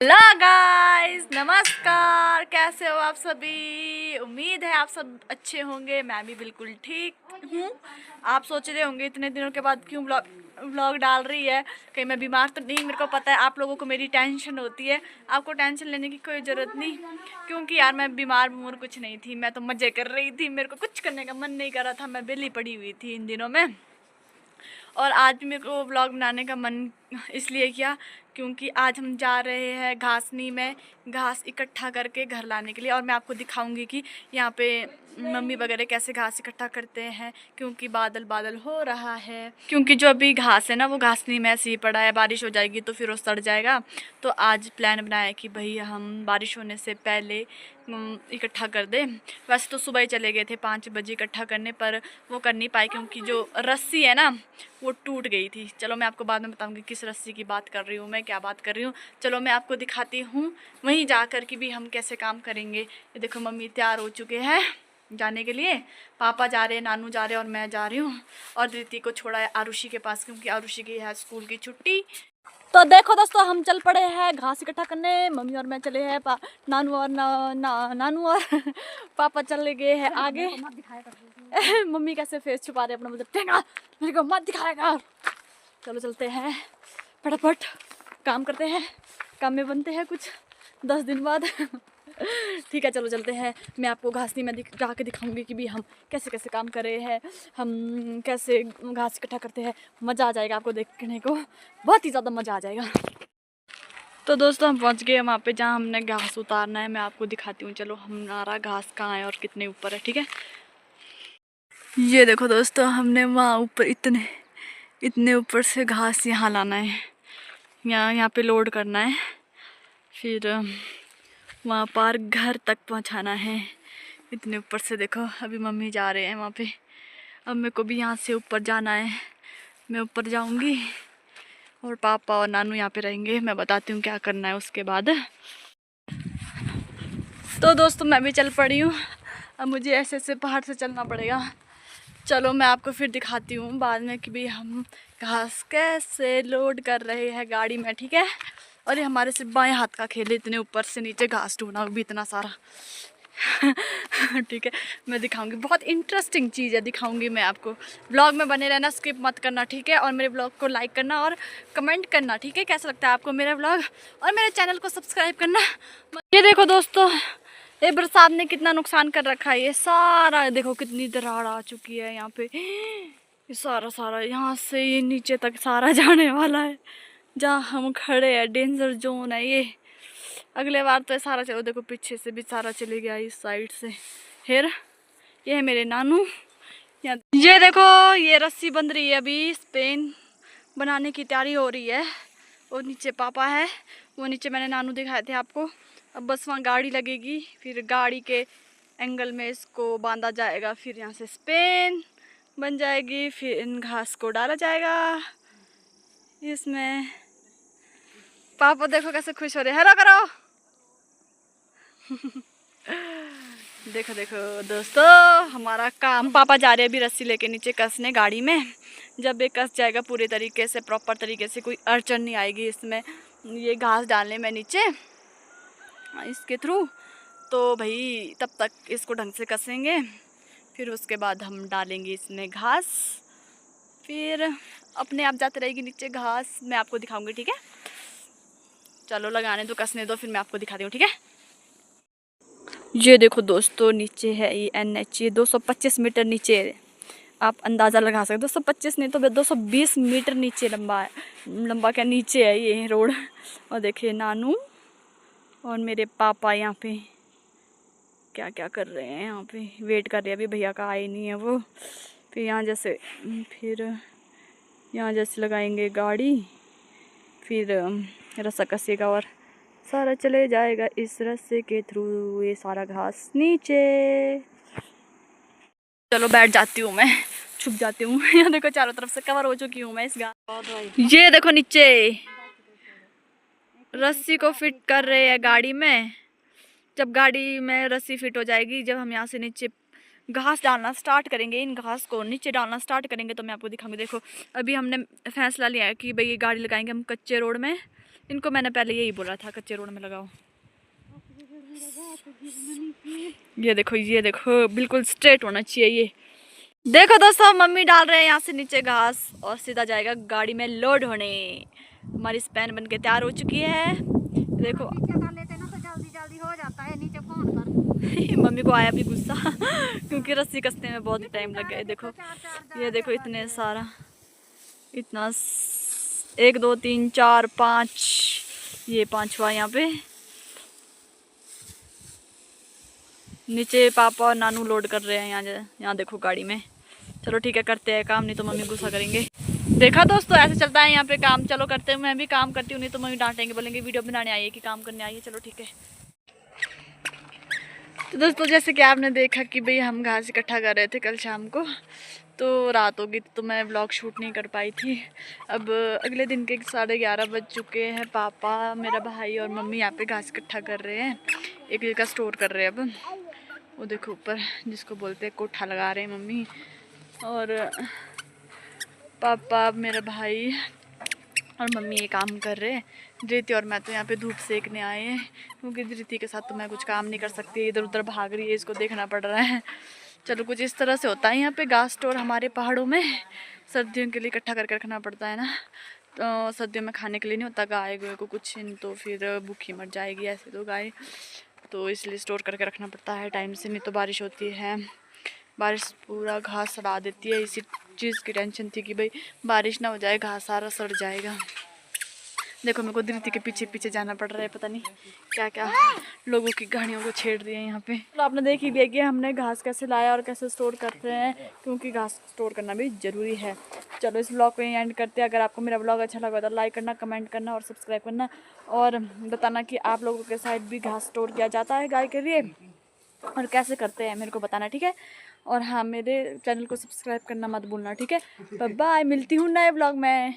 Hello guys, नमस्कार। कैसे हो आप सभी? उम्मीद है आप सब अच्छे होंगे। मैं भी बिल्कुल ठीक हूँ। आप सोच रहे होंगे इतने दिनों के बाद क्यों व्लॉग डाल रही है, कहीं मैं बीमार तो नहीं। मेरे को पता है आप लोगों को मेरी टेंशन होती है। आपको टेंशन लेने की कोई ज़रूरत नहीं, क्योंकि यार मैं बीमार कुछ नहीं थी। मैं तो मज़े कर रही थी। मेरे को कुछ करने का मन नहीं कर रहा था। मैं बेली पड़ी हुई थी इन दिनों में। और आज भी मेरे को व्लॉग बनाने का मन इसलिए किया क्योंकि आज हम जा रहे हैं घासनी में घास इकट्ठा करके घर लाने के लिए। और मैं आपको दिखाऊंगी कि यहाँ पे मम्मी वगैरह कैसे घास इकट्ठा करते हैं, क्योंकि बादल बादल हो रहा है। क्योंकि जो अभी घास है ना, वो घासनी में ऐसे ही पड़ा है। बारिश हो जाएगी तो फिर वो सड़ जाएगा। तो आज प्लान बनाया कि भाई हम बारिश होने से पहले इकट्ठा कर दें। वैसे तो सुबह ही चले गए थे 5 बजे इकट्ठा करने, पर वो कर नहीं पाए क्योंकि जो रस्सी है ना वो टूट गई थी। चलो मैं आपको बाद में बताऊंगी किस रस्सी की बात कर रही हूँ, मैं क्या बात कर रही हूँ। चलो मैं आपको दिखाती हूँ वहीं जाकर कि भी हम कैसे काम करेंगे। ये देखो मम्मी तैयार हो चुके हैं जाने के लिए। पापा जा रहे हैं, नानू जा रहे हैं और मैं जा रही हूँ। और दीदी को छोड़ा है आरुषि के पास, क्योंकि आरुषि की है स्कूल की छुट्टी। तो देखो दोस्तों, हम चल पड़े हैं घास इकट्ठा करने। मम्मी और मैं चले हैं, नानू और नानू और पापा चले गए हैं आगे। मम्मी कैसे फेस छुपा रहे अपना, मुझे मेरे को मत दिखाएगा। चलो चलते हैं, फटाफट काम करते हैं। काम में बनते हैं कुछ 10 दिन बाद। ठीक है, चलो चलते हैं। मैं आपको घासनी में जाके दिखाऊंगी कि भी हम कैसे कैसे काम कर रहे हैं, हम कैसे घास इकट्ठा करते हैं। मज़ा आ जाएगा आपको देखने को, बहुत ही ज़्यादा मज़ा आ जाएगा। तो दोस्तों हम पहुंच गए वहाँ पे जहाँ हमने घास उतारना है। मैं आपको दिखाती हूँ। चलो, हमारा घास कहाँ है और कितने ऊपर है, ठीक है। ये देखो दोस्तों, हमने वहाँ ऊपर इतने ऊपर से घास यहाँ लाना है, यहाँ पे लोड करना है, फिर वहाँ पार घर तक पहुँचाना है। इतने ऊपर से देखो, अभी मम्मी जा रहे हैं वहाँ पे। अब मेरे को भी यहाँ से ऊपर जाना है। मैं ऊपर जाऊँगी और पापा और नानू यहाँ पे रहेंगे। मैं बताती हूँ क्या करना है उसके बाद। तो दोस्तों मैं भी चल पड़ी हूँ। अब मुझे ऐसे ऐसे पहाड़ से चलना पड़ेगा। चलो मैं आपको फिर दिखाती हूँ बाद में कि भाई हम घास कैसे लोड कर रहे हैं गाड़ी में, ठीक है। और ये हमारे सिर्फ बाएं हाथ का खेल है, इतने ऊपर से नीचे घास ढूंढना भी इतना सारा। ठीक है, मैं दिखाऊंगी, बहुत इंटरेस्टिंग चीज़ है, दिखाऊंगी मैं आपको। ब्लॉग में बने रहना, स्किप मत करना, ठीक है। और मेरे ब्लॉग को लाइक करना और कमेंट करना, ठीक है, कैसा लगता है आपको मेरा ब्लॉग। और मेरे चैनल को सब्सक्राइब करना। ये देखो दोस्तों, ये बरसात ने कितना नुकसान कर रखा है। ये सारा देखो कितनी दरार आ चुकी है यहाँ पे। ये सारा यहाँ से ये नीचे तक सारा जाने वाला है। जहाँ हम खड़े हैं डेंजर जोन है ये। अगले बार तो ये सारा चलो, देखो पीछे से भी सारा चले गया इस साइड से। फिर ये है मेरे नानू। ये देखो, ये रस्सी बंध रही है, अभी स्पेन बनाने की तैयारी हो रही है। और नीचे पापा है, वो नीचे मैंने नानू दिखाए थे आपको। अब बस वहाँ गाड़ी लगेगी, फिर गाड़ी के एंगल में इसको बांधा जाएगा, फिर यहाँ से स्पेन बन जाएगी, फिर इन घास को डाला जाएगा इसमें। पापा देखो कैसे खुश हो रहे हैं, हेलो करो। देखो देखो दोस्तों, हमारा काम, पापा जा रहे हैं अभी रस्सी लेके नीचे कसने गाड़ी में। जब ये कस जाएगा पूरे तरीके से, प्रॉपर तरीके से, कोई अड़चन नहीं आएगी इसमें ये घास डालने में नीचे इसके थ्रू, तो भाई तब तक इसको ढंग से कसेंगे। फिर उसके बाद हम डालेंगे इसमें घास, फिर अपने आप जाते रहेगी नीचे घास। मैं आपको दिखाऊंगी, ठीक है। चलो लगाने दो, कसने दो, फिर मैं आपको दिखाती हूँ, ठीक है। ये देखो दोस्तों, नीचे है ये NH, ये 225 मीटर नीचे है। आप अंदाज़ा लगा सकते हो, 225 नहीं तो 220 मीटर नीचे लंबा है। लंबा क्या, नीचे है ये रोड। और देखिए नानू और मेरे पापा यहाँ पे क्या क्या कर रहे हैं, यहाँ पे वेट कर रहे हैं, अभी भैया का आए नहीं है वो। फिर यहाँ जैसे लगाएंगे गाड़ी, फिर रस्सा कसेगा और सारा चले जाएगा इस रस्से के थ्रू, ये सारा घास नीचे। चलो बैठ जाती हूँ मैं, छुप जाती हूँ। यहाँ देखो चारों तरफ से कवर हो चुकी हूँ मैं इस घास। ये देखो नीचे रस्सी को फिट कर रहे हैं गाड़ी में। जब गाड़ी में रस्सी फिट हो जाएगी, जब हम यहाँ से नीचे घास डालना स्टार्ट करेंगे, इन घास को नीचे डालना स्टार्ट करेंगे, तो मैं आपको दिखाऊंगी। देखो अभी हमने फैसला लिया है कि भाई ये गाड़ी लगाएंगे हम कच्चे रोड में, इनको मैंने पहले यही बोला था कच्चे रोड में लगाओ। ये देखो बिल्कुल स्ट्रेट होना चाहिए ये। देखो दोस्तों मम्मी डाल रहे हैं यहाँ से नीचे घास और सीधा जाएगा गाड़ी में लोड होने। हमारी स्पैन बन के तैयार हो चुकी है। देखो जल्दी हो जाता है नीचे फोन पर। मम्मी को आया भी गुस्सा क्योंकि रस्सी कसने में बहुत टाइम लग गया। देखो ये देखो इतने सारा, इतना 1 2 3 4 5, ये 5वां यहाँ पे। नीचे पापा और नानू लोड कर रहे हैं यहाँ देखो गाड़ी में। चलो ठीक है करते हैं काम, नहीं तो मम्मी गुस्सा करेंगे। देखा दोस्तों ऐसे चलता है यहाँ पे काम। चलो करते हैं, मैं भी काम करती हूँ, नहीं तो मम्मी डांटेंगे, बोलेंगे वीडियो बनाने आई है कि काम करने आई है। चलो ठीक है। तो दोस्तों जैसे कि आपने देखा कि भाई हम घास इकट्ठा कर रहे थे कल शाम को, तो रात हो गई तो मैं व्लॉग शूट नहीं कर पाई थी। अब अगले दिन के 11:30 बज चुके हैं। पापा, मेरा भाई और मम्मी यहाँ पे घास इकट्ठा कर रहे हैं, एक जगह स्टोर कर रहे हैं। अब वो देखो ऊपर जिसको बोलते हैं कोठा लगा रहे हैं मम्मी और पापा, मेरा भाई और मम्मी ये काम कर रहे हैं। धृति और मैं तो यहाँ पे धूप सेकने आए हैं, क्योंकि धृति के साथ तो मैं कुछ काम नहीं कर सकती, इधर उधर भाग रही है, इसको देखना पड़ रहा है। चलो कुछ इस तरह से होता है यहाँ पे घास स्टोर हमारे पहाड़ों में। सर्दियों के लिए इकट्ठा करके रखना पड़ता है ना, तो सर्दियों में खाने के लिए नहीं होता गाय को कुछ, तो फिर भूखी मर जाएगी ऐसे तो गाय, तो इसलिए स्टोर करके रखना पड़ता है टाइम से, नहीं तो बारिश होती है, बारिश पूरा घास सड़ा देती है। इसी चीज़ की टेंशन थी कि भाई बारिश ना हो जाए, घास सारा सड़ जाएगा। देखो मेरे को धृति के पीछे पीछे जाना पड़ रहा है, पता नहीं क्या क्या लोगों की गाड़ियों को छेड़ रही है यहाँ पे। तो आपने देख ही लिया कि हमने घास कैसे लाया और कैसे स्टोर कर रहे हैं, क्योंकि घास स्टोर करना भी ज़रूरी है। चलो इस ब्लॉग को यहीं एंड करते हैं। अगर आपको मेरा ब्लॉग अच्छा लगा तो लाइक करना, कमेंट करना और सब्सक्राइब करना, और बताना कि आप लोगों के साइड भी घास स्टोर किया जाता है गाय के लिए और कैसे करते हैं, मेरे को बताना, ठीक है। और हाँ, मेरे चैनल को सब्सक्राइब करना मत भूलना, ठीक है। बाय बाय, मिलती हूँ नए ब्लॉग में।